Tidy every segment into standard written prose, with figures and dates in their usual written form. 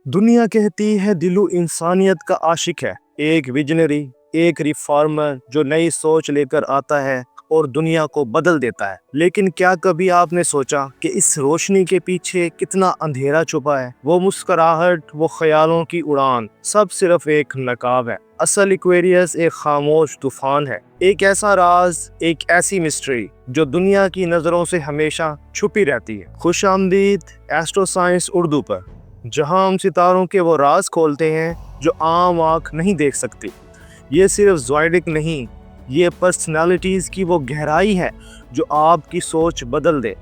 दुनिया कहती है दिलु इंसानियत का आशिक है, एक विजनरी, एक रिफॉर्मर जो नई सोच लेकर आता है और दुनिया को बदल देता है। लेकिन क्या कभी आपने सोचा कि इस रोशनी के पीछे कितना अंधेरा छुपा है? वो मुस्कुराहट, वो ख्यालों की उड़ान, सब सिर्फ एक नकाब है। असल एक्वेरियस एक खामोश तूफान है, एक ऐसा राज, एक ऐसी मिस्ट्री जो दुनिया की नजरों से हमेशा छुपी रहती है। खुश आमदीद एस्ट्रो साइंस उर्दू पर, जहां हम सितारों के वो राज खोलते हैं जो आम आँख नहीं देख सकती। ये सिर्फ ज़ोइडिक नहीं, ये पर्सनालिटीज़ की वो गहराई है जो आपकी सोच बदल दे।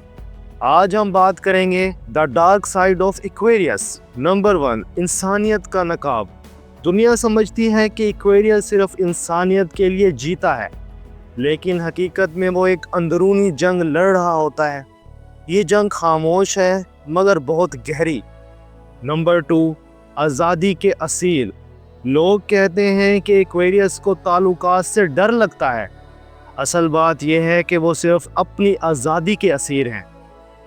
आज हम बात करेंगे the dark side of Aquarius. Number 1, इंसानियत का नकाब। दुनिया समझती है कि एक्वेरियस सिर्फ इंसानियत के लिए जीता है, लेकिन हकीकत में वो एक अंदरूनी जंग लड़ रहा होता है। ये जंग खामोश है मगर बहुत गहरी। नंबर 2, आज़ादी के असील। लोग कहते हैं कि एक्वेरियस को ताल्लुकात से डर लगता है। असल बात यह है कि वो सिर्फ अपनी आज़ादी के असीर हैं।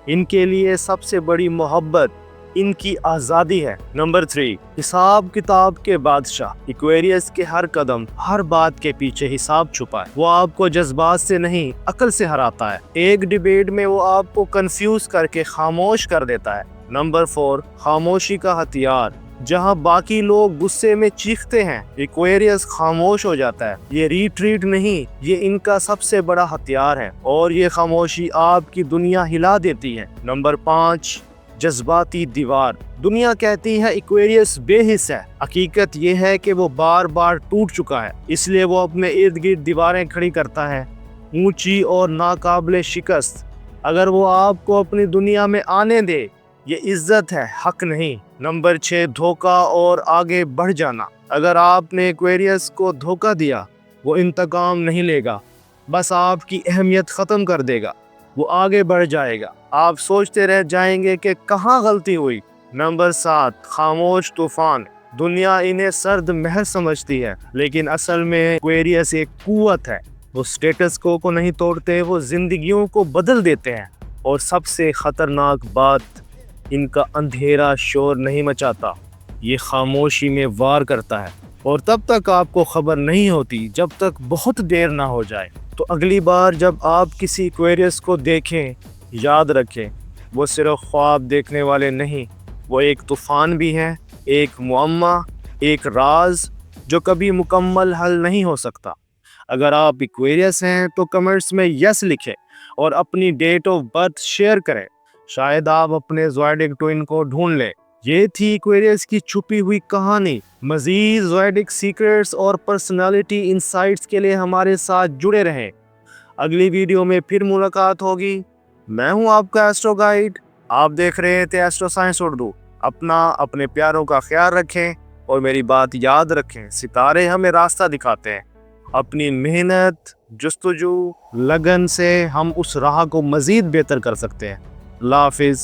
इनके लिए सबसे बड़ी मोहब्बत इनकी आज़ादी है। नंबर 3, हिसाब किताब के बादशाह। एक्वेरियस के हर कदम, हर बात के पीछे हिसाब छुपा है। वो आपको जज्बात से नहीं, अकल से हराता है। एक डिबेट में वो आपको कंफ्यूज करके खामोश कर देता है। नंबर 4, खामोशी का हथियार। जहां बाकी लोग गुस्से में चीखते हैं, एक्वेरियस खामोश हो जाता है। ये रिट्रीट नहीं, ये इनका सबसे बड़ा हथियार है, और ये खामोशी आपकी दुनिया हिला देती है। नंबर 5, जज्बाती दीवार। दुनिया कहती है एक्वेरियस बेहिस है। हकीकत ये है कि वो बार बार टूट चुका है, इसलिए वो अपने इर्द गिर्द दीवारें खड़ी करता है, ऊंची और नाकाबिले शिकस्त। अगर वो आपको अपनी दुनिया में आने दे, ये इज्जत है, हक नहीं। नंबर 6, धोखा और आगे बढ़ जाना। अगर आपने एक्वेरियस को धोखा दिया, वो इंतकाम नहीं लेगा, बस आपकी अहमियत ख़त्म कर देगा। वो आगे बढ़ जाएगा, आप सोचते रह जाएंगे कि कहाँ गलती हुई। नंबर 7, खामोश तूफान। दुनिया इन्हें सर्द महल समझती है, लेकिन असल में एक्वेरियस एक कुव्वत है। वो स्टेटस को नहीं तोड़ते, वो जिंदगियों को बदल देते हैं। और सबसे खतरनाक बात, इनका अंधेरा शोर नहीं मचाता, ये खामोशी में वार करता है, और तब तक आपको खबर नहीं होती जब तक बहुत देर ना हो जाए। तो अगली बार जब आप किसी एक्वेरियस को देखें, याद रखें, वो सिर्फ ख्वाब देखने वाले नहीं, वो एक तूफान भी है, एक मुअम्मा, एक राज जो कभी मुकम्मल हल नहीं हो सकता। अगर आप एक्वेरियस हैं तो कमेंट्स में यस लिखें और अपनी डेट ऑफ बर्थ शेयर करें। शायद आप अपने ज़ोइडिक ट्विन को ढूंढ लें। ये थी एक्वेरियस की छुपी हुई कहानी। मज़ीद ज़ोइडिक सीक्रेट्स और पर्सनालिटी इंसाइट्स के लिए हमारे साथ जुड़े रहें। अगली वीडियो में फिर मुलाकात होगी। मैं हूं आपका एस्ट्रो गाइड। आप देख रहे थे एस्ट्रो साइंस उर्दू। अपने प्यारों का ख्याल रखें, और मेरी बात याद रखें, सितारे हमें रास्ता दिखाते हैं। अपनी मेहनत, जुस्तजू, लगन से हम उस राह को मज़ीद बेहतर कर सकते हैं। अल्लाह हाफिज़।